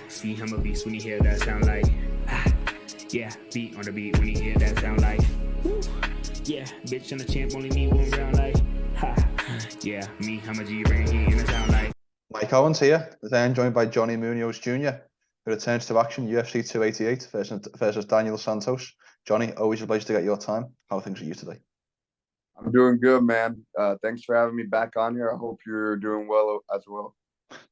See him a beast when you hear that sound like yeah, beat on the beat when you hear that sound like woo. Yeah, bitch and the champ only need one round like ha. Yeah, me, I'm a G-Ring, he in the sound like Mike Owens here, then joined by Johnny Munoz Jr., who returns to action UFC 288 versus Daniel Santos. Johnny, always a pleasure to get your time. How are things with you today? I'm doing good, man. Thanks for having me back on here. I hope you're doing well as well.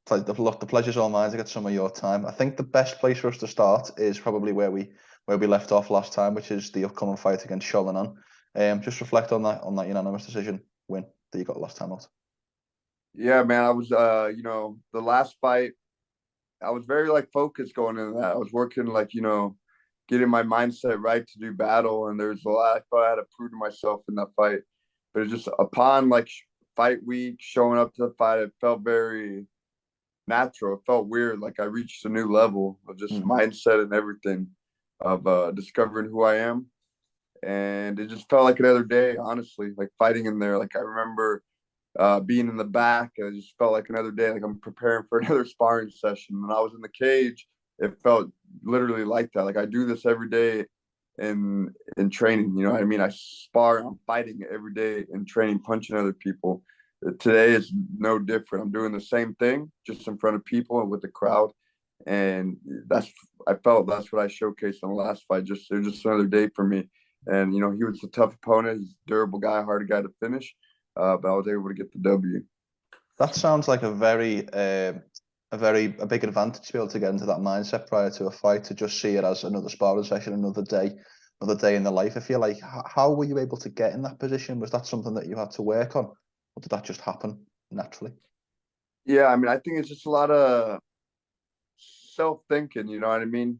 The pleasure's all mine to get some of your time. I think the best place for us to start is probably where we left off last time, which is the upcoming fight against Sholanan. Just reflect on that unanimous decision win that you got last time out. Yeah, man. I was, the last fight, I was very focused going into that. I was working getting my mindset right to do battle, and there's a lot I thought I had to prove to myself in that fight. But it just upon fight week, showing up to the fight, it felt very natural. It felt weird, like I reached a new level of just mindset and everything, of discovering who I am. And it just felt like another day, honestly, like fighting in there. Like I remember being in the back, and it just felt like another day, like I'm preparing for another sparring session. When I was in the cage, it felt literally like that. Like I do this every day in training, you know what I mean? I spar, I'm fighting every day in training, punching other people. Today is no different. I'm doing the same thing, just in front of people and with the crowd. And I felt that's what I showcased in the last fight. It was just another day for me. And, he was a tough opponent. He's a durable guy, hard guy to finish. But I was able to get the W. That sounds like a big advantage to be able to get into that mindset prior to a fight, to just see it as another sparring session, another day in the life. I feel like, how were you able to get in that position? Was that something that you had to work on, or did that just happen naturally? Yeah, I mean, I think it's just a lot of self-thinking, you know what I mean?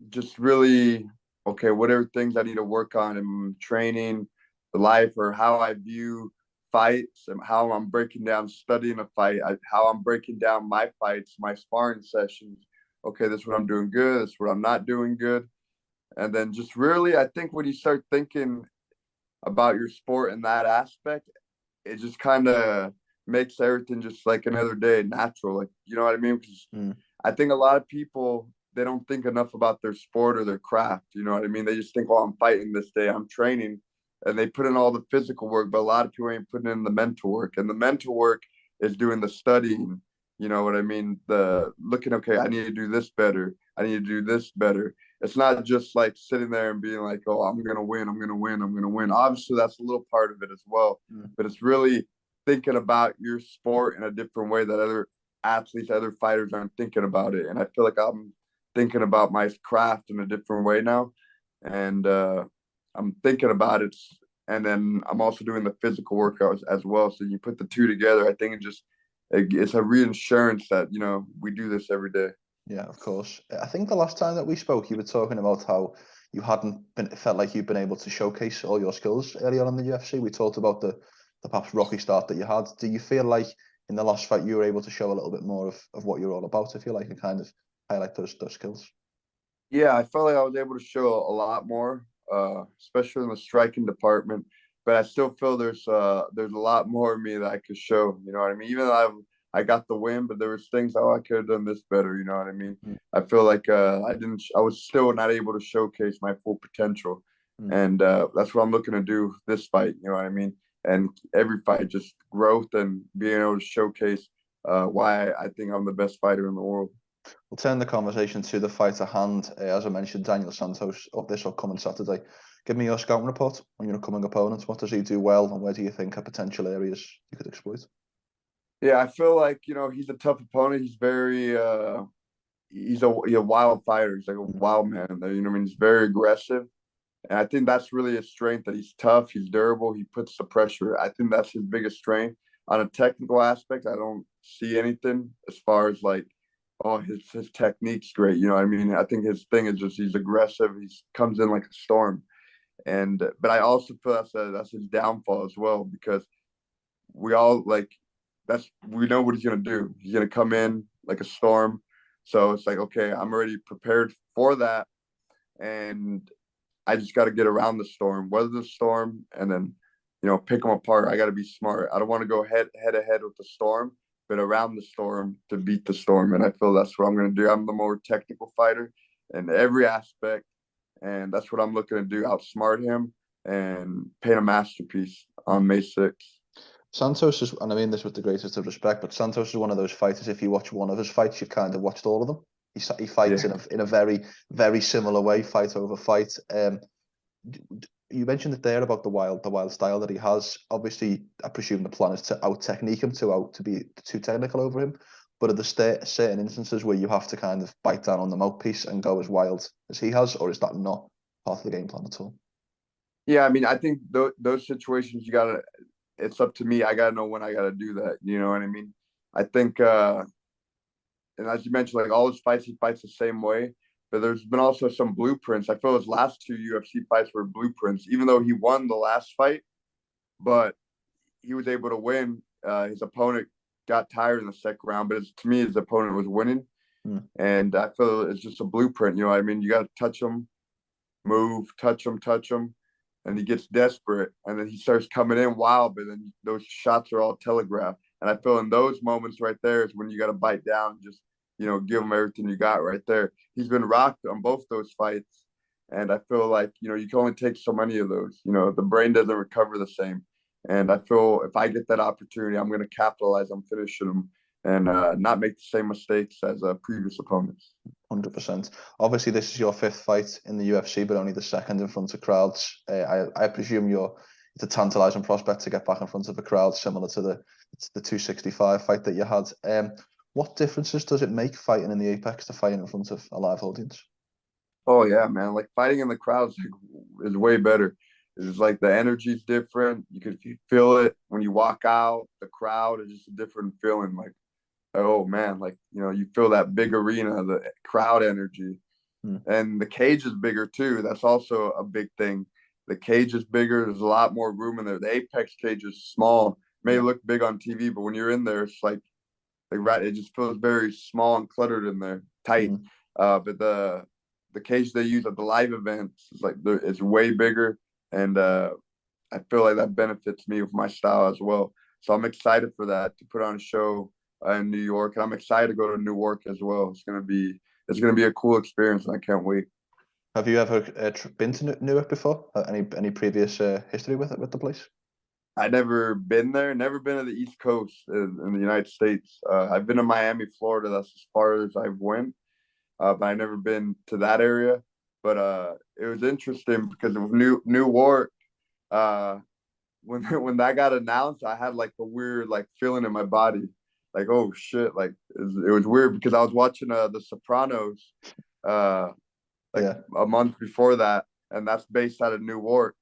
Just really, okay, what are things I need to work on in training, the life, or how I view fights, and how I'm breaking down studying a fight, how I'm breaking down my fights, my sparring sessions. Okay, this is what I'm doing good, this is what I'm not doing good. And then just really, I think when you start thinking about your sport in that aspect, it just kind of makes everything just like another day natural. Like, you know what I mean? Because I think a lot of people, they don't think enough about their sport or their craft. You know what I mean? They just think, well, I'm fighting this day, I'm training, and they put in all the physical work, but a lot of people ain't putting in the mental work. And the mental work is doing the studying. You know what I mean? The looking, okay, I need to do this better. I need to do this better. It's not just like sitting there and being like, oh, I'm going to win. I'm going to win. I'm going to win. Obviously, that's a little part of it as well. But it's really thinking about your sport in a different way that other athletes, other fighters aren't thinking about it. And I feel like I'm thinking about my craft in a different way now. And I'm thinking about it. And then I'm also doing the physical workouts as well. So you put the two together, I think it's a reassurance that, we do this every day. Yeah, of course. I think the last time that we spoke, you were talking about how you felt like you'd been able to showcase all your skills early on in the UFC. We talked about the perhaps rocky start that you had. Do you feel like in the last fight you were able to show a little bit more of what you're all about, I feel like, and kind of highlight those skills? Yeah, I felt like I was able to show a lot more, especially in the striking department. But I still feel there's a lot more of me that I could show. You know what I mean? Even though I got the win, but there was things, I could have done this better. You know what I mean? I feel like I was still not able to showcase my full potential, and that's what I'm looking to do this fight. You know what I mean? And every fight, just growth and being able to showcase why I think I'm the best fighter in the world. We'll turn the conversation to the fight at hand. As I mentioned, Daniel Santos of this upcoming Saturday. Give me your scouting report on your upcoming opponent. What does he do well, and where do you think are potential areas you could exploit? Yeah, I feel like, he's a tough opponent. He's very he's a wild fighter. He's like a wild man. You know what I mean? He's very aggressive. And I think that's really his strength, that he's tough, he's durable, he puts the pressure. I think that's his biggest strength. On a technical aspect, I don't see anything as far as his technique's great. You know what I mean? I think his thing is just he's aggressive. He comes in like a storm. But I also feel that's his downfall as well, because we all we know what he's gonna do. He's gonna come in like a storm. So it's like, okay, I'm already prepared for that, and I just got to get around the storm, weather the storm, and then pick them apart. I got to be smart. I don't want to go head ahead with the storm, but around the storm to beat the storm. And I feel that's what I'm going to do. I'm the more technical fighter in every aspect, and that's what I'm looking to do, outsmart him and paint a masterpiece on May 6th. Santos is, and I mean this with the greatest of respect, but Santos is one of those fighters. If you watch one of his fights, you've kind of watched all of them. He fights in a very similar way, fight over fight. You mentioned it there about the wild style that he has. Obviously, I presume the plan is to out technique him, to be too technical over him. But are there certain instances where you have to kind of bite down on the mouthpiece and go as wild as he has, or is that not part of the game plan at all? Yeah, I mean, I think those situations it's up to me. I gotta know when I gotta do that. You know what I mean? I think, and as you mentioned, like all his fights, he fights the same way. But there's been also some blueprints. I feel his last 2 UFC fights were blueprints, even though he won the last fight, but he was able to win. His opponent got tired in the second round, but to me, his opponent was winning. And I feel it's just a blueprint. You know what I mean? You got to touch him, move, touch him, and he gets desperate. And then he starts coming in wild, but then those shots are all telegraphed. And I feel in those moments right there is when you got to bite down and just, give him everything you got right there. He's been rocked on both those fights. And I feel like, you can only take so many of those. The brain doesn't recover the same. And I feel if I get that opportunity, I'm going to capitalize on finishing him and not make the same mistakes as previous opponents. 100%. Obviously, this is your 5th fight in the UFC, but only the 2nd in front of crowds. I presume it's a tantalising prospect to get back in front of a crowd, similar to the 265 fight that you had. What differences does it make fighting in the Apex to fighting in front of a live audience? Oh yeah, man! Like fighting in the crowd is way better. It's like the energy's different. You can feel it when you walk out. The crowd is just a different feeling. Like, oh man, like you feel that big arena, the crowd energy, and the cage is bigger too. That's also a big thing. The cage is bigger. There's a lot more room in there. The Apex cage is small. May look big on TV, but when you're in there, it's like right. It just feels very small and cluttered in there, tight. But the cage they use at the live events is it's way bigger, and I feel like that benefits me with my style as well. So I'm excited for that, to put on a show in New York, and I'm excited to go to Newark as well. It's gonna be a cool experience, and I can't wait. Have you ever been to Newark before? Any previous history with the place? I never been there. Never been to the East Coast in the United States. I've been to Miami, Florida. That's as far as I've went. But I never been to that area. But it was interesting because of Newark. When that got announced, I had like a weird feeling in my body, like, oh shit, like it was weird because I was watching The Sopranos a month before that, and that's based out of Newark.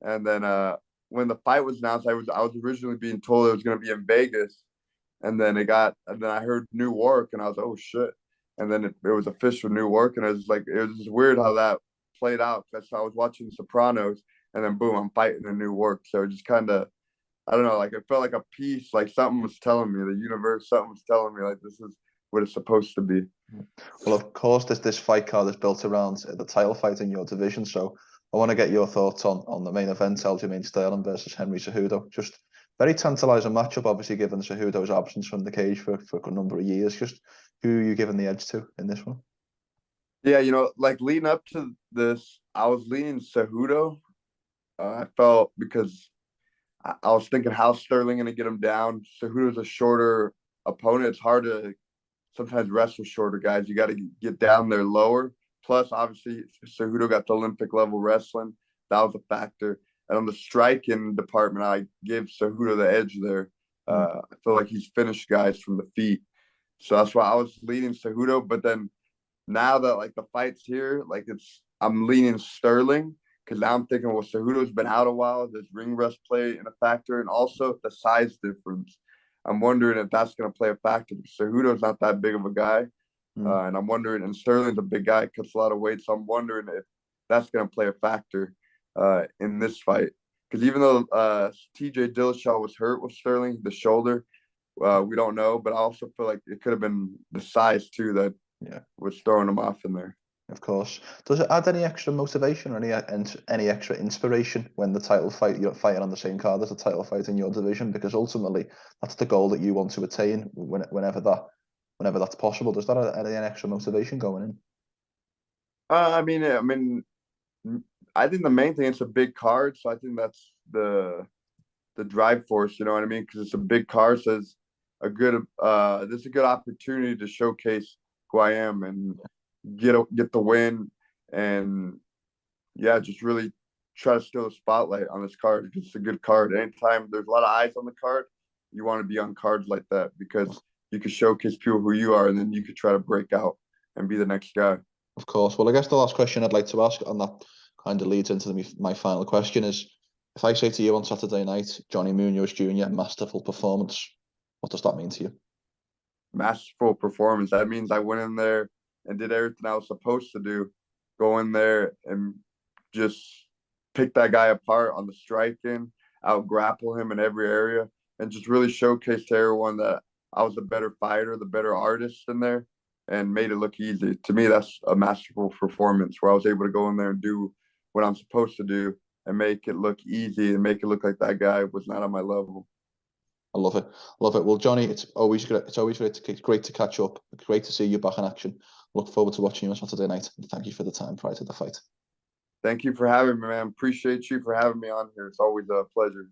And then when the fight was announced, I was originally being told it was going to be in Vegas, and then I heard Newark, and I was like, oh shit. And then it was official Newark, and it was just weird how that played out. That's how I was watching The Sopranos, and then boom, I'm fighting in Newark. So it just kind of, I don't know, like it felt like a piece, like something was telling me, the universe, something was telling me, like this is what it's supposed to be. Well, of course, this fight card is built around the title fight in your division. So I want to get your thoughts on the main event, Aljamain Sterling versus Henry Cejudo. Just very tantalising matchup, obviously, given Cejudo's absence from the cage for a number of years. Just who are you giving the edge to in this one? Yeah, like leading up to this, I was leaning Cejudo. I felt because I was thinking, how's Sterling going to get him down? Cejudo's a shorter opponent. It's hard to sometimes wrestle shorter guys. You got to get down there lower. Plus, obviously, Cejudo got the Olympic level wrestling. That was a factor. And on the striking department, I give Cejudo the edge there. I feel like he's finished guys from the feet. So that's why I was leaning Cejudo. But then now that the fight's here, I'm leaning Sterling, because now I'm thinking, well, Cejudo's been out a while. Does ring rust play in a factor? And also the size difference. I'm wondering if that's going to play a factor. Cejudo's not that big of a guy. And I'm wondering, and Sterling's a big guy, cuts a lot of weight. So I'm wondering if that's going to play a factor in this fight. Because even though TJ Dillashaw was hurt with Sterling, the shoulder, we don't know. But I also feel like it could have been the size too that was throwing him off in there. Of course. Does it add any extra motivation or any extra inspiration when the title fight, you're fighting on the same card as a title fight in your division? Because ultimately, that's the goal that you want to attain whenever that's possible. Does that add any extra motivation going in? I mean, I think the main thing, it's a big card, so I think that's the drive force. You know what I mean? Because it's a big card, so it's this is a good opportunity to showcase who I am and get the win, and yeah, just really try to steal the spotlight on this card. It's a good card. Anytime there's a lot of eyes on the card, you want to be on cards like that because you can showcase people who you are, and then you could try to break out and be the next guy. Of course. Well, I guess the last question I'd like to ask, and that kind of leads into my final question, is if I say to you on Saturday night, Johnny Munoz Jr., masterful performance, what does that mean to you? Masterful performance. That means I went in there and did everything I was supposed to do. Go in there and just pick that guy apart on the striking, out grapple him in every area, and just really showcase to everyone that I was the better fighter, the better artist in there, and made it look easy. To me, that's a masterful performance where I was able to go in there and do what I'm supposed to do and make it look easy and make it look like that guy was not on my level. I love it. Love it. Well, Johnny, it's always great. It's always great to catch up. It's great to see you back in action. Look forward to watching you on Saturday night. And thank you for the time prior to the fight. Thank you for having me, man. Appreciate you for having me on here. It's always a pleasure.